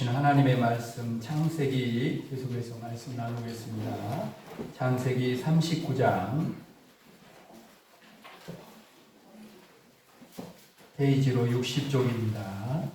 하나님의 말씀 창세기 계속해서 말씀 나누겠습니다. 창세기 39장 페이지로 60쪽입니다.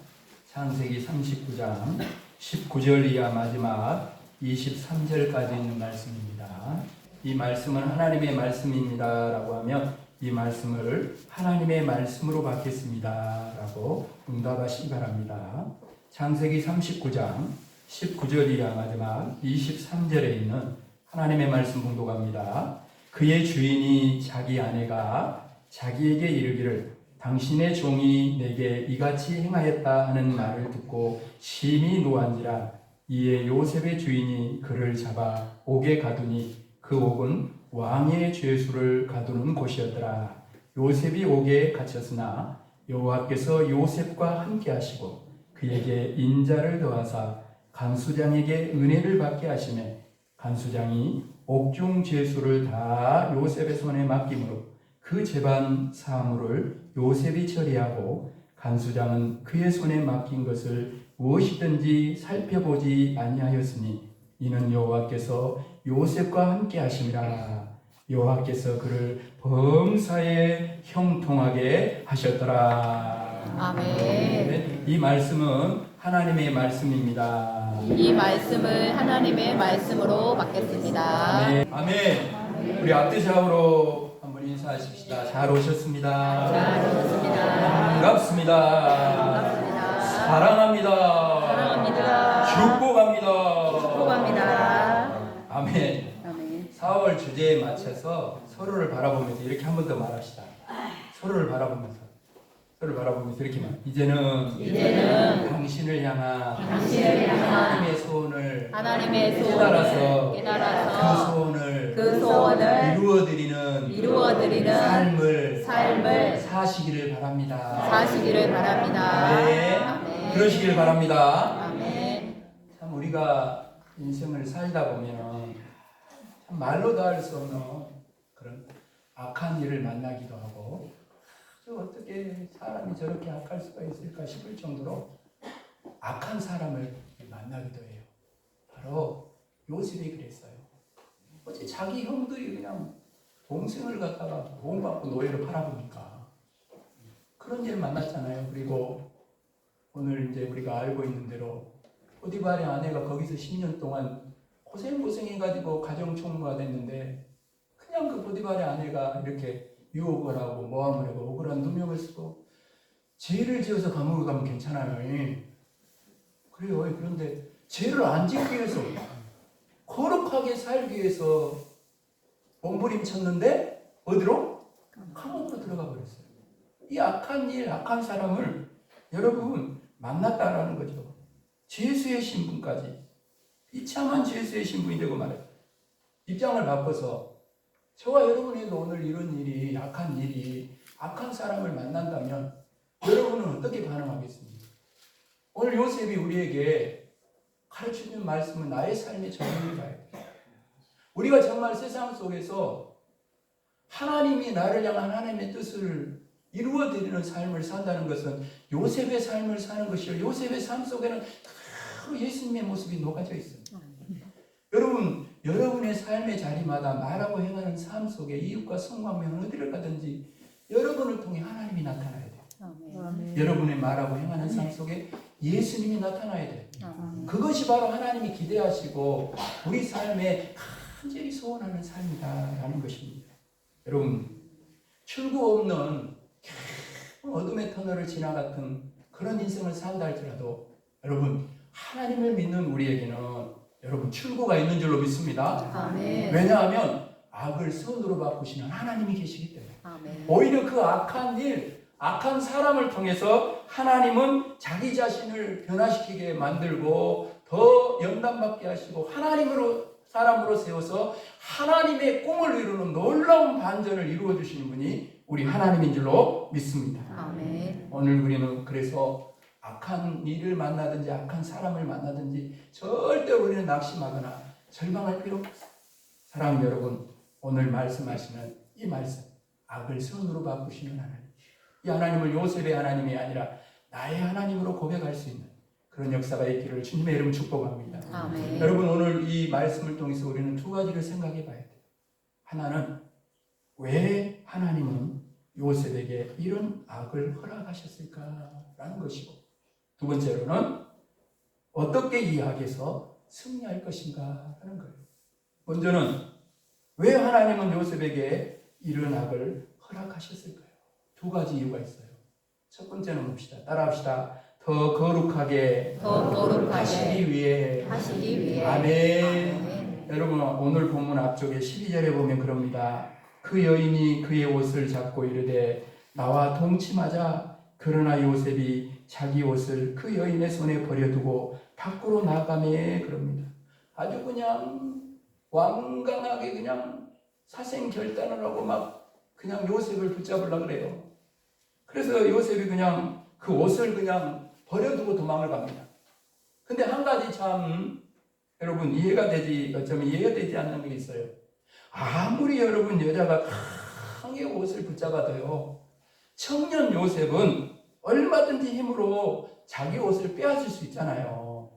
창세기 39장 19절 이하 마지막 23절까지 있는 말씀입니다. 이 말씀은 하나님의 말씀입니다 라고 하면 이 말씀을 하나님의 말씀으로 받겠습니다 라고 응답하시기 바랍니다. 창세기 39장 19절 이하 마지막 23절에 있는 하나님의 말씀 봉독합니다. 그의 주인이 자기 아내가 자기에게 이르기를 당신의 종이 내게 이같이 행하였다 하는 말을 듣고 심히 노한지라. 이에 요셉의 주인이 그를 잡아 옥에 가두니 그 옥은 왕의 죄수를 가두는 곳이었더라. 요셉이 옥에 갇혔으나 여호와께서 요셉과 함께 하시고 그에게 인자를 더하사 간수장에게 은혜를 받게 하시매 간수장이 옥중 죄수를 다 요셉의 손에 맡기므로 그 재반 사물을 요셉이 처리하고 간수장은 그의 손에 맡긴 것을 무엇이든지 살펴보지 아니하였으니 이는 여호와께서 요셉과 함께 하심이라. 여호와께서 그를 범사에 형통하게 하셨더라. 아멘. 이 말씀은 하나님의 말씀입니다. 이 말씀을 하나님의 말씀으로 받겠습니다. 아멘. 아멘. 우리 앞뒤좌우로 한번 인사하십시다. 잘 오셨습니다. 잘 오셨습니다. 반갑습니다. 반갑습니다. 사랑합니다. 사랑합니다. 축복합니다. 축복합니다. 아멘. 아멘. 4월 주제에 맞춰서 서로를 바라보면서 이렇게 한 번 더 말합시다. 서로를 바라보면서 이렇게 말. 이제는 당신을 향한 하나님의 소원을 깨달아서 그 소원을 이루어드리는 삶을 사시기를 바랍니다. 네, 아멘. 그러시기를 바랍니다. 아멘. 참 우리가 인생을 살다 보면 참 말로도 할 수 없는 그런 악한 일을 만나기도 하고 어떻게 사람이 저렇게 악할 수가 있을까 싶을 정도로 악한 사람을 만나기도 해요. 바로 요셉이 그랬어요. 어제 자기 형들이 그냥 동생을 갖다가 돈 받고 노예로 팔아보니까 그런 일 만났잖아요. 그리고 오늘 이제 우리가 알고 있는 대로 보디발의 아내가 거기서 10년 동안 고생해가지고 가정총무가 됐는데 그냥 그 보디발의 아내가 이렇게 유혹을 하고 모함을 하고 억울한 누명을 쓰고 죄를 지어서 감옥에 가면 괜찮아요. 그래요. 그런데 죄를 안 짓기 위해서 거룩하게 살기 위해서 몸부림쳤는데 어디로? 감옥으로 들어가 버렸어요. 이 악한 일, 악한 사람을 여러분 만났다라는 거죠. 죄수의 신분까지 비참한 죄수의 신분이 되고 말해요. 입장을 바꿔서 저와 여러분에도 오늘 이런 일이 악한 사람을 만난다면 여러분은 어떻게 반응하겠습니까? 오늘 요셉이 우리에게 가르쳐주는 말씀은 나의 삶의 전형을 봐야 돼요. 우리가 정말 세상 속에서 하나님이 나를 향한 하나님의 뜻을 이루어드리는 삶을 산다는 것은 요셉의 삶을 사는 것이요. 요셉의 삶 속에는 바로 예수님의 모습이 녹아져 있습니다. 여러분의 삶의 자리마다 말하고 행하는 삶 속에 이웃과 성관계는 어디를 가든지 여러분을 통해 하나님이 나타나야 돼요. 아멘. 여러분의 말하고 행하는 삶 속에 예수님이 나타나야 돼요. 아멘. 그것이 바로 하나님이 기대하시고 우리 삶에 간절히 소원하는 삶이다라는 것입니다. 여러분, 출구 없는 어둠의 터널을 지나갔던 그런 인생을 산다 할지라도 여러분, 하나님을 믿는 우리에게는 여러분 출구가 있는 줄로 믿습니다. 아멘. 왜냐하면 악을 선으로 바꾸시는 하나님이 계시기 때문에. 아멘. 오히려 그 악한 일, 악한 사람을 통해서 하나님은 자기 자신을 변화시키게 만들고 더 영감받게 하시고 하나님으로 사람으로 세워서 하나님의 꿈을 이루는 놀라운 반전을 이루어 주시는 분이 우리 하나님인 줄로 믿습니다. 아멘. 오늘 우리는 그래서 악한 일을 만나든지 악한 사람을 만나든지 절대 우리는 낙심하거나 절망할 필요 없어요. 사랑하는 여러분, 오늘 말씀하시는 이 말씀, 악을 선으로 바꾸시는 하나님, 이 하나님을 요셉의 하나님이 아니라 나의 하나님으로 고백할 수 있는 그런 역사가 있기를 주님의 이름 축복합니다. 아멘. 여러분 오늘 이 말씀을 통해서 우리는 두 가지를 생각해 봐야 돼요. 하나는 왜 하나님은 요셉에게 이런 악을 허락하셨을까라는 것이고, 두 번째로는 어떻게 이 악에서 승리할 것인가 하는 거예요. 먼저는 왜 하나님은 요셉에게 이런 악을 허락하셨을까요? 두 가지 이유가 있어요. 첫 번째는 봅시다. 따라합시다. 더 거룩하게 하시기 위해. 아멘. 여러분 오늘 본문 앞쪽에 12절에 보면 그럽니다. 그 여인이 그의 옷을 잡고 이르되 나와 동침하자. 그러나 요셉이 자기 옷을 그 여인의 손에 버려두고 밖으로 나가매 그럽니다. 아주 그냥 완강하게 그냥 사생결단을 하고 막 그냥 요셉을 붙잡으려고 그래요. 그래서 요셉이 그냥 그 옷을 그냥 버려두고 도망을 갑니다. 근데 한 가지 참 여러분 어쩌면 이해가 되지 않는 게 있어요. 아무리 여러분 여자가 강하게 옷을 붙잡아도요, 청년 요셉은 얼마든지 힘으로 자기 옷을 빼앗을 수 있잖아요.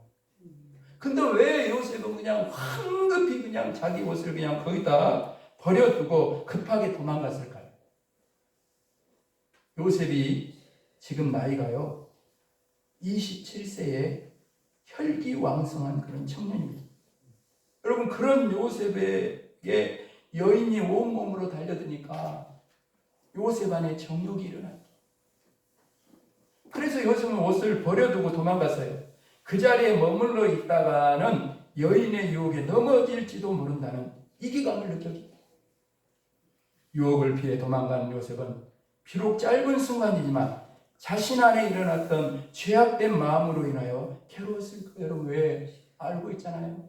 근데 왜 요셉은 그냥 황급히 그냥 자기 옷을 그냥 거기다 버려두고 급하게 도망갔을까요? 요셉이 지금 나이가요 27세에 혈기왕성한 그런 청년입니다. 여러분 그런 요셉에게 여인이 온몸으로 달려드니까 요셉 안에 정욕이 일어나요. 그래서 요셉은 옷을 버려두고 도망갔어요. 그 자리에 머물러 있다가는 여인의 유혹에 넘어질지도 모른다는 이기감을 느꼈습니다. 유혹을 피해 도망간 요셉은 비록 짧은 순간이지만 자신 안에 일어났던 죄악된 마음으로 인하여 괴로웠을 거예요. 여러분 왜 알고 있잖아요.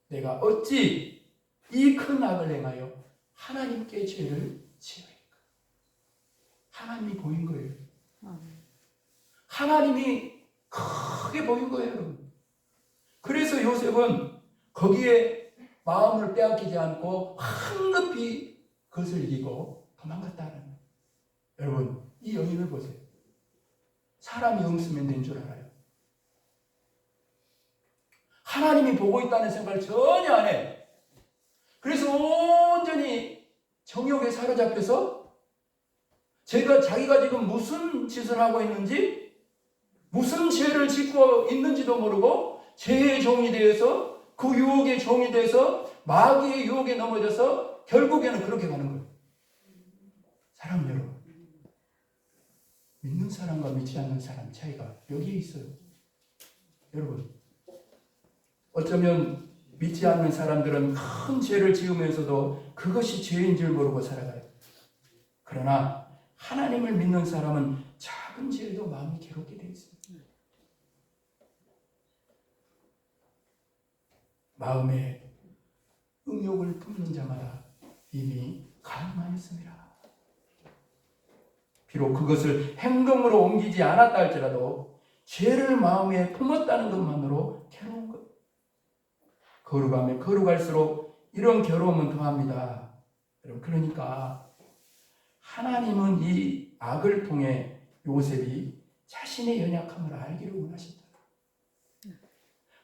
내가 어찌 이 큰 악을 행하여 하나님께 죄를 지으리까. 하나님이 보인 거예요. 하나님이 크게 보인 거예요, 여러분. 그래서 요셉은 거기에 마음을 빼앗기지 않고 황급히 그것을 이기고 도망갔다는 거예요. 여러분, 이 여인을 보세요. 사람이 없으면 된 줄 알아요. 하나님이 보고 있다는 생각을 전혀 안 해. 그래서 온전히 정욕에 사로잡혀서 자기가 지금 무슨 짓을 하고 있는지, 무슨 죄를 짓고 있는지도 모르고 죄의 종이 되어서 그 유혹의 종이 돼서 마귀의 유혹에 넘어져서 결국에는 그렇게 가는 거예요. 사랑 여러분, 믿는 사람과 믿지 않는 사람 차이가 여기에 있어요. 여러분, 어쩌면 믿지 않는 사람들은 큰 죄를 지으면서도 그것이 죄인 줄 모르고 살아가요. 그러나 하나님을 믿는 사람은 작은 죄에도 마음이 괴롭게 되어 있습니다. 마음에 음욕을 품는 자마다 이미 가늠하였습니다. 비록 그것을 행동으로 옮기지 않았다 할지라도 죄를 마음에 품었다는 것만으로 괴로운 것. 거룩하면 거룩할수록 이런 괴로움은 더합니다. 여러분, 그러니까 하나님은 이 악을 통해 요셉이 자신의 연약함을 알기를 원하셨다.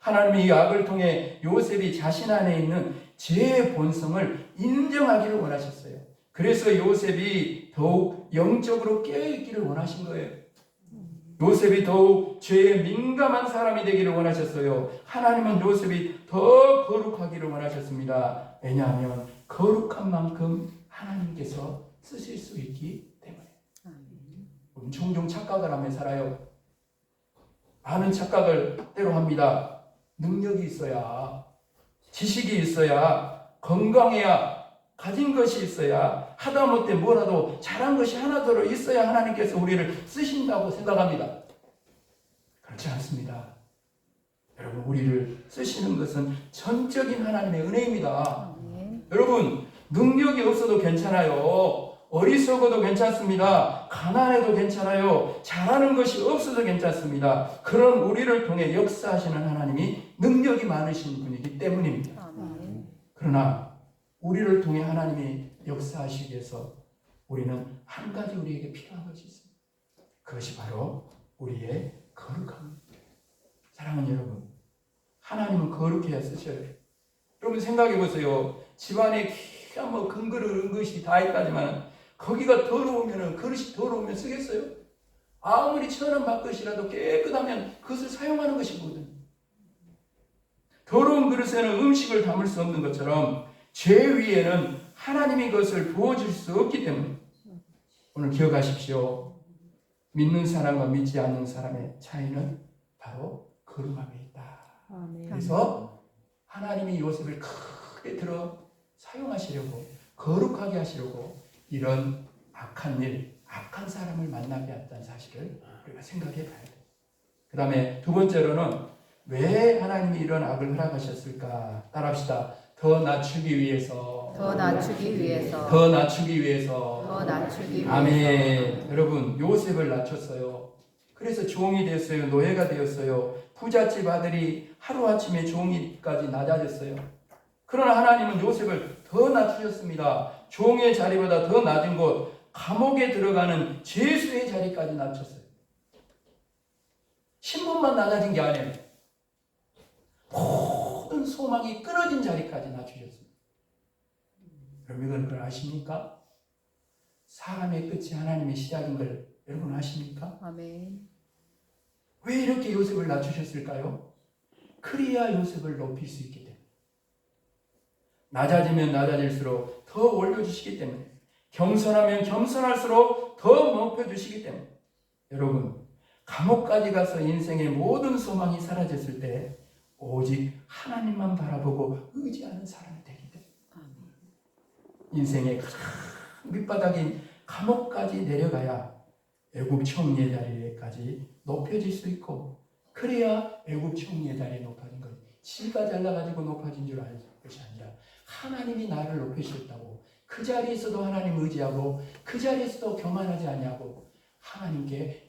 하나님이 이 악을 통해 요셉이 자신 안에 있는 죄의 본성을 인정하기를 원하셨어요. 그래서 요셉이 더욱 영적으로 깨어있기를 원하신 거예요. 요셉이 더욱 죄에 민감한 사람이 되기를 원하셨어요. 하나님은 요셉이 더 거룩하기를 원하셨습니다. 왜냐하면 거룩한 만큼 하나님께서 쓰실 수 있기 때문에. 우리는 종종 착각을 하며 살아요. 많은 착각을 때로 합니다. 능력이 있어야, 지식이 있어야, 건강해야, 가진 것이 있어야, 하다못해 뭐라도 잘한 것이 하나더러 있어야 하나님께서 우리를 쓰신다고 생각합니다. 그렇지 않습니다. 여러분, 우리를 쓰시는 것은 전적인 하나님의 은혜입니다. 여러분, 능력이 없어도 괜찮아요. 어리석어도 괜찮습니다. 가난해도 괜찮아요. 잘하는 것이 없어도 괜찮습니다. 그런 우리를 통해 역사하시는 하나님이 능력이 많으신 분이기 때문입니다. 그러나 우리를 통해 하나님이 역사하시기 위해서 우리는 한 가지 우리에게 필요한 것이 있습니다. 그것이 바로 우리의 거룩함입니다. 사랑하는 여러분, 하나님은 거룩해야 쓰셔요. 여러분 생각해 보세요. 집안에 귀한 뭐 근그릇 은것이 다 있다지만 거기가 더러우면, 그릇이 더러우면 쓰겠어요? 아무리 천원 밥그릇이라도 깨끗하면 그것을 사용하는 것이거든요. 더러운 그릇에는 음식을 담을 수 없는 것처럼 죄 위에는 하나님이 그것을 부어줄 수 없기 때문에 오늘 기억하십시오. 믿는 사람과 믿지 않는 사람의 차이는 바로 거룩함에 있다. 아멘. 그래서 하나님이 요셉을 크게 들어 사용하시려고, 거룩하게 하시려고 이런 악한 일, 악한 사람을 만나게 했다는 사실을 우리가 생각해 봐야 돼요. 그 다음에 두 번째로는 왜 하나님이 이런 악을 허락하셨을까? 따라합시다. 더 낮추기 위해서. 더 낮추기 위해서. 더 낮추기 위해서. 더 낮추기 위해서. 아멘. 여러분, 요셉을 낮췄어요. 그래서 종이 됐어요. 노예가 되었어요. 부잣집 아들이 하루아침에 종이까지 낮아졌어요. 그러나 하나님은 요셉을 더 낮추셨습니다. 종의 자리보다 더 낮은 곳, 감옥에 들어가는 죄수의 자리까지 낮췄어요. 신분만 낮아진 게 아니에요. 모든 소망이 끊어진 자리까지 낮추셨습니다. 여러분 그걸 아십니까? 사람의 끝이 하나님의 시작인 걸 여러분 아십니까? 아멘. 왜 이렇게 요셉을 낮추셨을까요? 그리야 요셉을 높일 수 있기 때문에. 낮아지면 낮아질수록 더 올려주시기 때문에. 겸손하면 겸손할수록 더 높여주시기 때문에. 여러분, 감옥까지 가서 인생의 모든 소망이 사라졌을 때 오직 하나님만 바라보고 의지하는 사람이 되기 때문에. 인생의 가장 밑바닥인 감옥까지 내려가야 애굽 총리의 자리에까지 높여질 수 있고, 그래야 애굽 총리의 자리에 높아진 것. 지가 잘나가지고 높아진 줄 아는 것이 아니라 하나님이 나를 높이셨다고, 그 자리에서도 하나님 의지하고 그 자리에서도 교만하지 아니하고 하나님께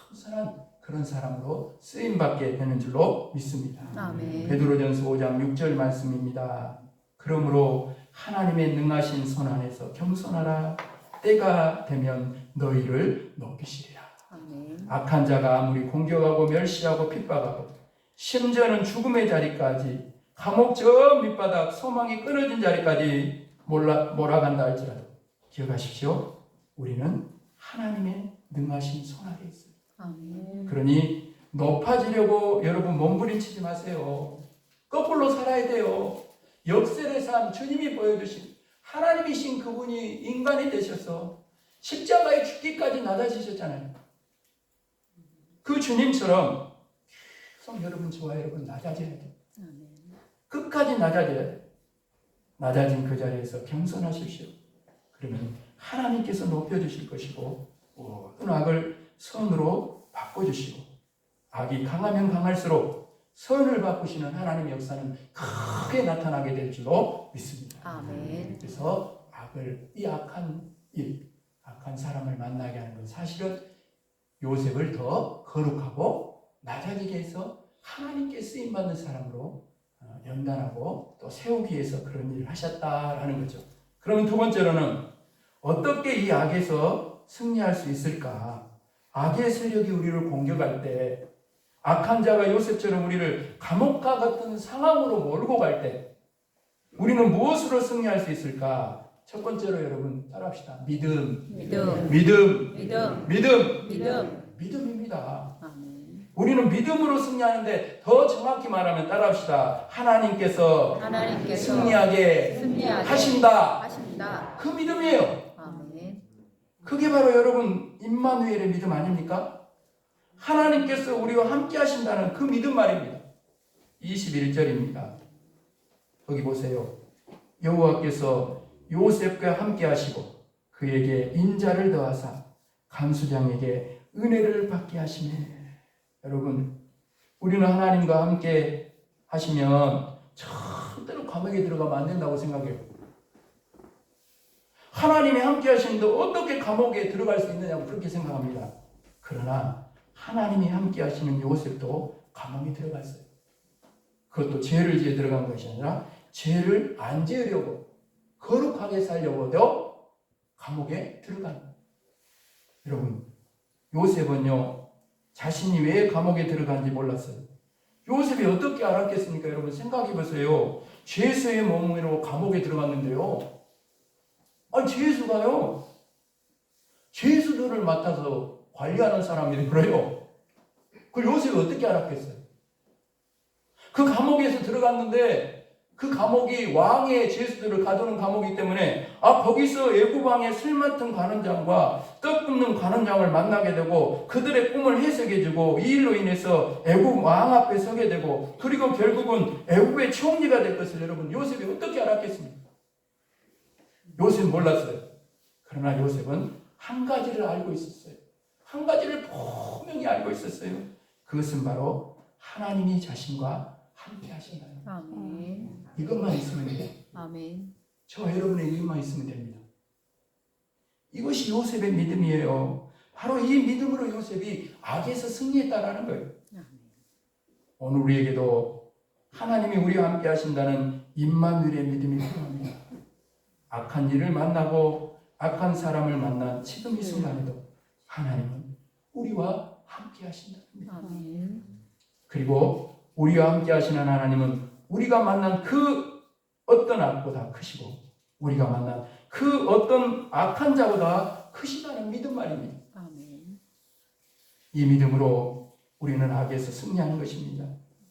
겸손한 그런 사람으로 쓰임받게 되는 줄로 믿습니다. 아멘. 베드로전서 5장 6절 말씀입니다. 그러므로 하나님의 능하신 손 안에서 겸손하라. 때가 되면 너희를 높이시리라. 아멘. 악한 자가 아무리 공격하고 멸시하고 핍박하고 심지어는 죽음의 자리까지, 감옥 저 밑바닥 소망이 끊어진 자리까지 몰아간다 할지라도 기억하십시오. 우리는 하나님의 능하신 손 아래 있어요. 아멘. 그러니 높아지려고 여러분 몸부림치지 마세요. 거꾸로 살아야 돼요. 역설의 삶, 주님이 보여주신 하나님이신 그분이 인간이 되셔서 십자가에 죽기까지 낮아지셨잖아요. 그 주님처럼 계속 여러분, 저와 여러분 낮아져야 돼요. 아멘. 끝까지 낮아져야 돼요. 낮아진 그 자리에서 겸손하십시오. 그러면 하나님께서 높여주실 것이고 모든 악을 선으로 바꿔주시고, 악이 강하면 강할수록 선을 바꾸시는 하나님의 역사는 크게 나타나게 될 줄로 믿습니다. 아멘. 그래서 이 악한 일, 악한 사람을 만나게 하는 건 사실은 요셉을 더 거룩하고 낮아지게 해서 하나님께 쓰임받는 사람으로 연단하고 또 세우기 위해서 그런 일을 하셨다라는 거죠. 그러면 두 번째로는 어떻게 이 악에서 승리할 수 있을까? 악의 세력이 우리를 공격할 때, 악한 자가 요셉처럼 우리를 감옥과 같은 상황으로 몰고 갈 때 우리는 무엇으로 승리할 수 있을까? 첫 번째로 여러분 따라합시다. 믿음. 믿음. 믿음. 믿음. 믿음. 믿음. 믿음입니다. 아멘. 우리는 믿음으로 승리하는데 더 정확히 말하면 따라합시다. 하나님께서 승리하게 하신다. 하신다. 그 믿음이에요. 아멘. 그게 바로 여러분 임마누엘의 믿음 아닙니까? 하나님께서 우리와 함께 하신다는 그 믿음 말입니다. 21절입니다. 거기 보세요. 여호와께서 요셉과 함께 하시고 그에게 인자를 더하사 간수장에게 은혜를 받게 하시네. 여러분, 우리는 하나님과 함께 하시면 절대로 감옥에 들어가면 안 된다고 생각해요. 하나님이 함께 하시는데 어떻게 감옥에 들어갈 수 있느냐고 그렇게 생각합니다. 그러나 하나님이 함께 하시는 요셉도 감옥에 들어갔어요. 그것도 죄를 지어 들어간 것이 아니라 죄를 안 지으려고, 거룩하게 살려고도 감옥에 들어간 거예요. 여러분, 요셉은요 자신이 왜 감옥에 들어간지 몰랐어요. 요셉이 어떻게 알았겠습니까? 여러분 생각해 보세요. 죄수의 몸으로 감옥에 들어갔는데요. 아니 죄수가요. 죄수들을 맡아서 관리하는 사람이 그래요. 그걸 요셉이 어떻게 알았겠어요? 그 감옥에서 들어갔는데 그 감옥이 왕의 죄수들을 가두는 감옥이기 때문에 거기서 애굽왕의 술 맡은 관원장과 떡 굽는 관원장을 만나게 되고 그들의 꿈을 해석해주고 이 일로 인해서 애굽 왕 앞에 서게 되고 그리고 결국은 애굽의 총리가 될 것을 여러분 요셉이 어떻게 알았겠습니까? 요셉은 몰랐어요. 그러나 요셉은 한 가지를 알고 있었어요. 한 가지를 분명히 알고 있었어요. 그것은 바로 하나님이 자신과 함께 하신다는 거예요. 아멘. 이것만 있으면 돼요. 아멘. 저 여러분의 이것만 있으면 됩니다. 이것이 요셉의 믿음이에요. 바로 이 믿음으로 요셉이 악에서 승리했다라는 거예요. 오늘 우리에게도 하나님이 우리와 함께 하신다는 임마누엘의 믿음이 필요합니다. 악한 일을 만나고 악한 사람을 만난 지금 이 순간에도 하나님은 우리와 함께 하신다는 거예요. 아멘. 그리고 우리와 함께 하시는 하나님은 우리가 만난 그 어떤 악보다 크시고 우리가 만난 그 어떤 악한 자보다 크시다는 믿음 말입니다. 아멘. 이 믿음으로 우리는 악에서 승리하는 것입니다.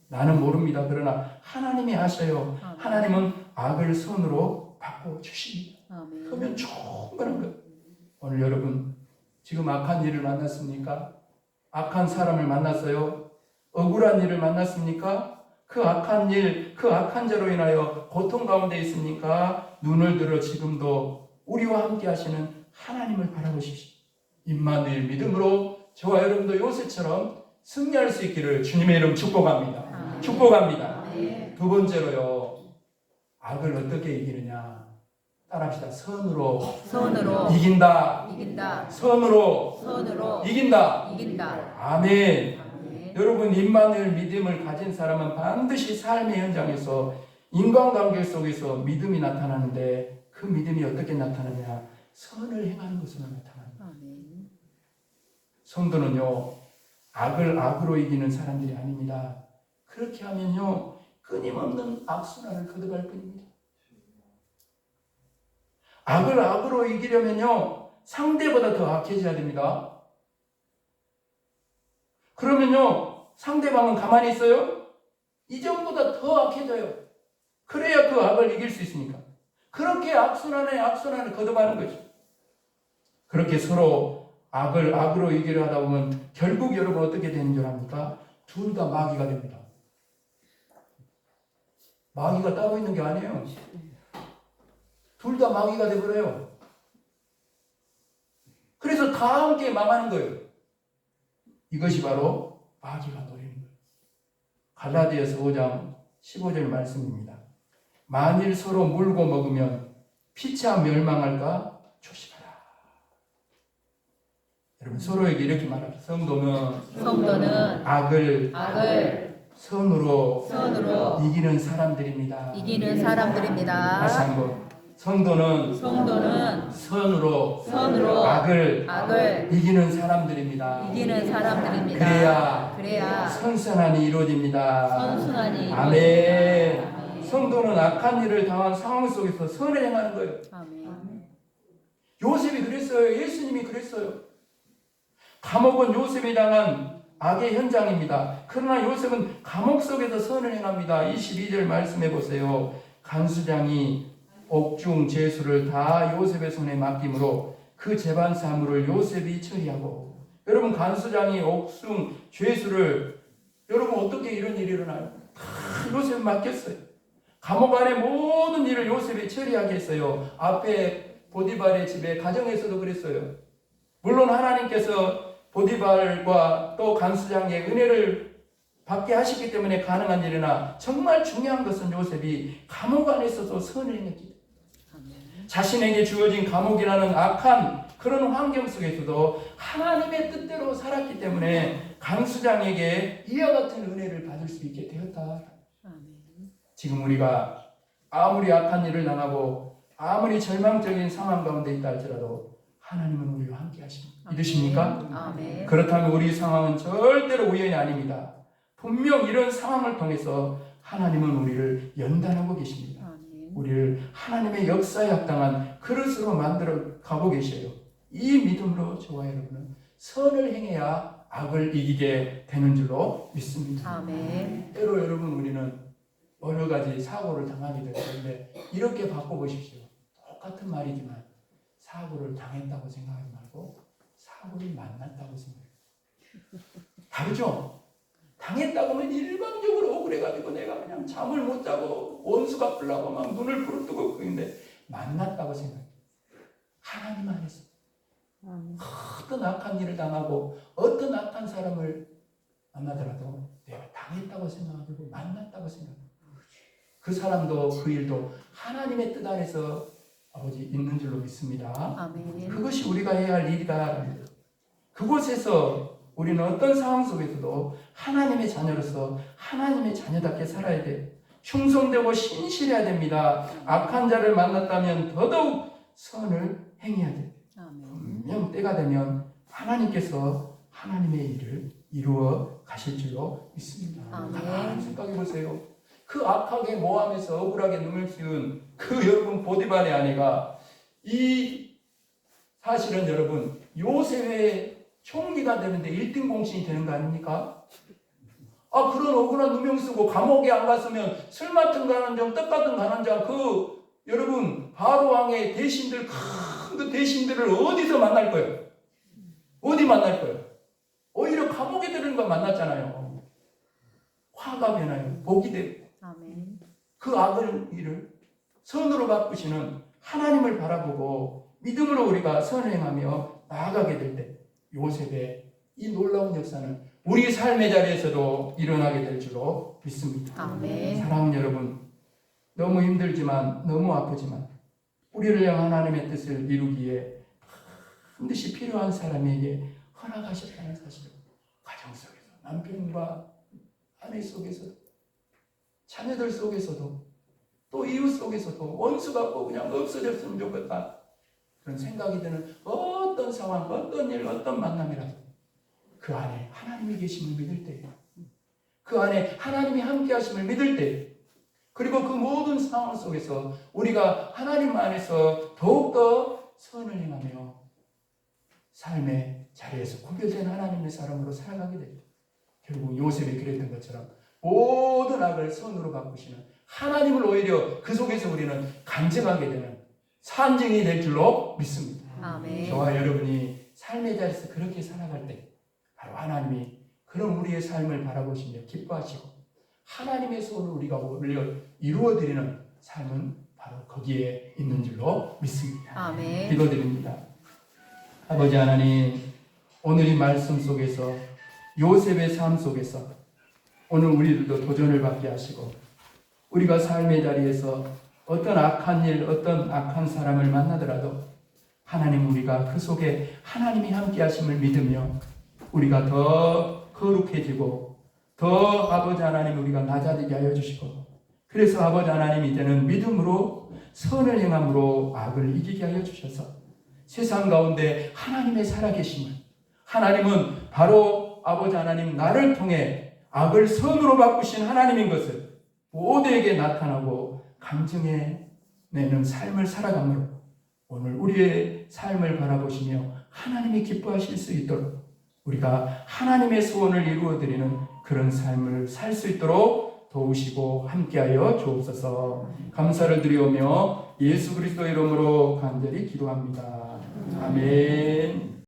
나는 모릅니다. 그러나 하나님이 아셔요. 아멘. 하나님은 악을 선으로 바꿔주십니다. 아멘. 그러면 충분한 거예요. 오늘 여러분 지금 악한 일을 만났습니까? 악한 사람을 만났어요? 억울한 일을 만났습니까? 그 악한 일, 그 악한 죄로 인하여 고통 가운데 있습니까? 눈을 들어 지금도 우리와 함께 하시는 하나님을 바라보십시오. 임마누엘 믿음으로 저와 여러분도 요셉처럼 승리할 수 있기를 주님의 이름 축복합니다. 축복합니다. 두 번째로요. 악을 어떻게 이기느냐? 따라합시다. 선으로 이긴다. 선으로 이긴다. 아멘. 여러분 임마누엘 믿음을 가진 사람은 반드시 삶의 현장에서 인간관계 속에서 믿음이 나타나는데 그 믿음이 어떻게 나타나냐? 선을 행하는 것으로 나타납니다. 아멘. 성도는요 악을 악으로 이기는 사람들이 아닙니다. 그렇게 하면요 끊임없는 악순환을 거듭할 뿐입니다. 악을 악으로 이기려면요 상대보다 더 악해져야 됩니다. 그러면요 상대방은 가만히 있어요? 이전보다 더 악해져요. 그래야 그 악을 이길 수 있으니까. 그렇게 악순환에 악순환을 거듭하는 거죠. 그렇게 서로 악을 악으로 이기려 하다 보면 결국 여러분 어떻게 되는 줄 압니까? 둘 다 마귀가 됩니다. 마귀가 따로 있는 게 아니에요. 둘 다 마귀가 되버려요. 그래서 다 함께 망하는 거예요. 이것이 바로 마귀가 노리는 거예요. 갈라디아서 5장 15절 말씀입니다. 만일 서로 물고 먹으면 피차 멸망할까 조심하라. 여러분 서로에게 이렇게 말합니다. 성도는 악을 선으로 이기는 사람들입니다. 다시 한번. 성도는 선으로 악을 이기는 사람들입니다. 그래야 선선함이 이루어집니다. 아멘. 성도는 악한 일을 당한 상황 속에서 선을 행하는 거예요. 요셉이 그랬어요. 예수님이 그랬어요. 감옥은 요셉이 당한 악의 현장입니다. 그러나 요셉은 감옥 속에서 선을 행합니다. 22절 말씀해 보세요. 간수장이 옥중 죄수를 다 요셉의 손에 맡김으로 그 재반 사물을 요셉이 처리하고. 여러분 간수장이 옥중 죄수를 여러분 어떻게 이런 일이 일어나요? 다 요셉이 맡겼어요. 감옥 안에 모든 일을 요셉이 처리하게 했어요. 앞에 보디발의 집에 가정에서도 그랬어요. 물론 하나님께서 보디발과 또 간수장의 은혜를 받게 하시기 때문에 가능한 일이나 정말 중요한 것은 요셉이 감옥 안에서도 선을 행했기 때문에 자신에게 주어진 감옥이라는 악한 그런 환경 속에서도 하나님의 뜻대로 살았기 때문에 간수장에게 이와 같은 은혜를 받을 수 있게 되었다. 지금 우리가 아무리 악한 일을 당하고 아무리 절망적인 상황 가운데 있다 할지라도 하나님은 우리와 함께 하십니다. 믿으십니까? 아멘. 그렇다면 우리 상황은 절대로 우연이 아닙니다. 분명 이런 상황을 통해서 하나님은 우리를 연단하고 계십니다. 아멘. 우리를 하나님의 역사에 합당한 그릇으로 만들어 가고 계셔요. 이 믿음으로 저와 여러분은 선을 행해야 악을 이기게 되는 줄로 믿습니다. 아멘. 때로 여러분 우리는 여러 가지 사고를 당하게 될 텐데 이렇게 바꿔보십시오. 똑같은 말이지만 사고를 당했다고 생각하지 말고 사고를 만났다고 생각해요. 다르죠? 당했다고 하면 일방적으로 억울해가지고 내가 그냥 잠을 못 자고 원수 갚으려고 막 눈을 부릅뜨고 그런데 만났다고 생각해요. 하나님 안에서 어떤 악한 일을 당하고 어떤 악한 사람을 만나더라도 내가 당했다고 생각하고 만났다고 생각해요. 그 사람도 그 일도 하나님의 뜻 안에서 아버지 있는 줄로 믿습니다. 아멘. 그것이 우리가 해야 할 일이다. 그곳에서 우리는 어떤 상황 속에서도 하나님의 자녀로서 하나님의 자녀답게 살아야 돼요. 흉성되고 신실해야 됩니다. 악한 자를 만났다면 더더욱 선을 행해야 돼요. 아멘. 분명 때가 되면 하나님께서 하나님의 일을 이루어 가실 줄로 믿습니다. 아멘. 가만히 생각해 보세요. 그 악하게 모함해서 억울하게 눈을 씌운 그 여러분 보디발의 아내가 이 사실은 여러분 요셉의 총리가 되는데 1등 공신이 되는 거 아닙니까? 아 그런 억울한 누명 쓰고 감옥에 안 갔으면 술 맡은 가난자, 떡 같은 가난자 그 여러분 바로 왕의 대신들 큰 그 대신들을 어디서 만날 거예요? 어디 만날 거예요? 오히려 감옥에 들은 거 만났잖아요. 화가 되나요? 복이 되고 아멘. 그 악을 일을 선으로 바꾸시는 하나님을 바라보고 믿음으로 우리가 선을 행하며 나아가게 될 때 요셉의 이 놀라운 역사는 우리 삶의 자리에서도 일어나게 될 줄로 믿습니다. 아멘. 사랑하는 여러분, 너무 힘들지만 너무 아프지만 우리를 향한 하나님의 뜻을 이루기에 반드시 필요한 사람에게 허락하셨다는 사실을 가정 속에서 남편과 아내 속에서도 자녀들 속에서도 또 이웃 속에서도 원수가 그냥 없어졌으면 좋겠다 그런 생각이 드는 어떤 상황, 어떤 일, 어떤 만남이라도 그 안에 하나님이 계심을 믿을 때, 그 안에 하나님이 함께 하심을 믿을 때, 그리고 그 모든 상황 속에서 우리가 하나님 안에서 더욱더 선을 행하며 삶의 자리에서 구별된 하나님의 사람으로 살아가게 됩니다. 결국 요셉이 그랬던 것처럼 모든 악을 선으로 바꾸시는 하나님을 오히려 그 속에서 우리는 간증하게 되는 산증이 될 줄로 믿습니다. 아멘. 저와 여러분이 삶의 자리에서 그렇게 살아갈 때 바로 하나님이 그런 우리의 삶을 바라보시며 기뻐하시고 하나님의 소원을 우리가 올려 이루어드리는 삶은 바로 거기에 있는 줄로 믿습니다. 아멘. 기도드립니다. 아버지 하나님, 오늘 이 말씀 속에서 요셉의 삶 속에서 오늘 우리들도 도전을 받게 하시고 우리가 삶의 자리에서 어떤 악한 일, 어떤 악한 사람을 만나더라도 하나님 우리가 그 속에 하나님이 함께 하심을 믿으며 우리가 더 거룩해지고 더 아버지 하나님 우리가 낮아지게 하여 주시고 그래서 아버지 하나님 이제는 믿음으로 선을 행함으로 악을 이기게 하여 주셔서 세상 가운데 하나님의 살아계심을 하나님은 바로 아버지 하나님 나를 통해 악을 선으로 바꾸신 하나님인 것을 모두에게 나타나고 감증해내는 삶을 살아감으로 오늘 우리의 삶을 바라보시며 하나님이 기뻐하실 수 있도록 우리가 하나님의 소원을 이루어드리는 그런 삶을 살 수 있도록 도우시고 함께하여 주옵소서. 감사를 드리오며 예수 그리스도의 이름으로 간절히 기도합니다. 아멘.